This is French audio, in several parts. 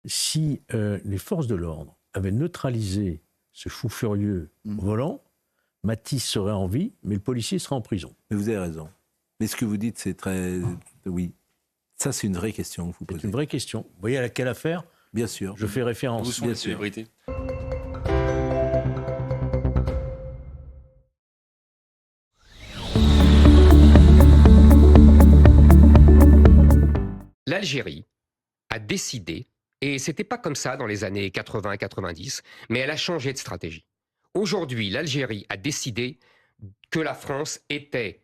Si les forces de l'ordre avaient neutralisé ce fou furieux au volant, Mathis serait en vie, mais le policier serait en prison. Mais vous avez raison. Mais ce que vous dites, c'est très... Oui. Ça, c'est une vraie question que vous posez. C'est une vraie question. Vous voyez à laquelle affaire? Bien sûr. Je fais référence. Où sont les célébrités? L'Algérie a décidé, et c'était pas comme ça dans les années 80-90, mais elle a changé de stratégie. Aujourd'hui, l'Algérie a décidé que la France était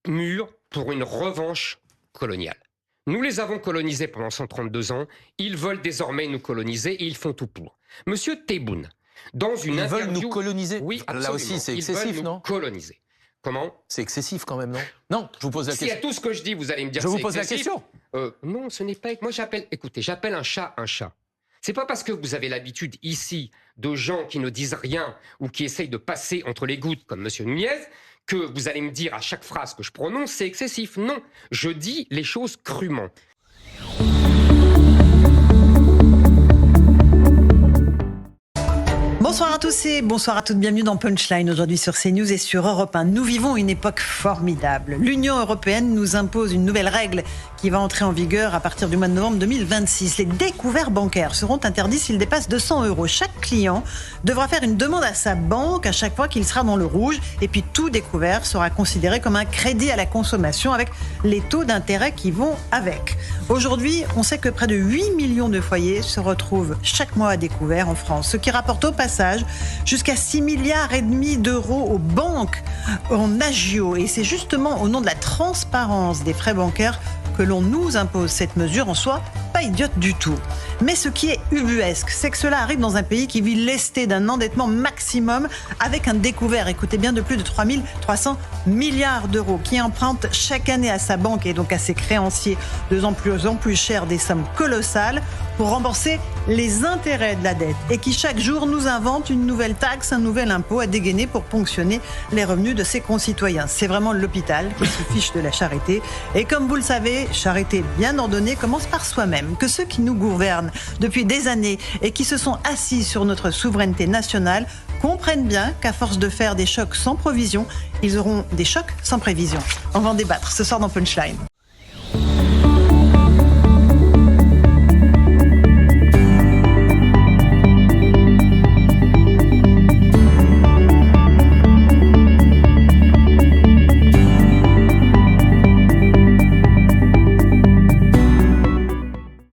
mûre pour une revanche coloniale. Nous les avons colonisés pendant 132 ans, ils veulent désormais nous coloniser et ils font tout pour. Monsieur Tebboune, dans une interview... Ils veulent nous coloniser? Oui, absolument. Là aussi, c'est excessif, ils veulent non? nous coloniser. Comment? C'est excessif quand même, non? Non, je vous pose la question. Si à tout ce que je dis, vous allez me dire je que vous c'est pose excessif. la question. Non, ce n'est pas... Moi, j'appelle un chat un chat. C'est pas parce que vous avez l'habitude ici de gens qui ne disent rien ou qui essayent de passer entre les gouttes comme M. Nunez que vous allez me dire à chaque phrase que je prononce, c'est excessif. Non, je dis les choses crûment. Bonsoir à tous et bonsoir à toutes, bienvenue dans Punchline aujourd'hui sur CNews et sur Europe 1. Nous vivons une époque formidable. L'Union européenne nous impose une nouvelle règle qui va entrer en vigueur à partir du mois de novembre 2026. Les découverts bancaires seront interdits s'ils dépassent 200 €. Chaque client devra faire une demande à sa banque à chaque fois qu'il sera dans le rouge. Et puis tout découvert sera considéré comme un crédit à la consommation avec les taux d'intérêt qui vont avec. Aujourd'hui, on sait que près de 8 millions de foyers se retrouvent chaque mois à découvert en France, ce qui rapporte au passage jusqu'à 6,5 milliards d'euros aux banques en agio. Et c'est justement au nom de la transparence des frais bancaires que l'on nous impose cette mesure, en soi pas idiote du tout. Mais ce qui est ubuesque, c'est que cela arrive dans un pays qui vit lesté d'un endettement maximum avec un découvert, écoutez bien, de plus de 3 300 milliards d'euros, qui emprunte chaque année à sa banque et donc à ses créanciers de plus en plus cher des sommes colossales pour rembourser les intérêts de la dette et qui chaque jour nous invente une nouvelle taxe, un nouvel impôt à dégainer pour ponctionner les revenus de ses concitoyens. C'est vraiment l'hôpital qui se fiche de la charité. Et comme vous le savez, charité bien ordonnée commence par soi-même. Que ceux qui nous gouvernent depuis des années et qui se sont assis sur notre souveraineté nationale comprennent bien qu'à force de faire des chocs sans provision, ils auront des chocs sans prévision. On va en débattre ce soir dans Punchline.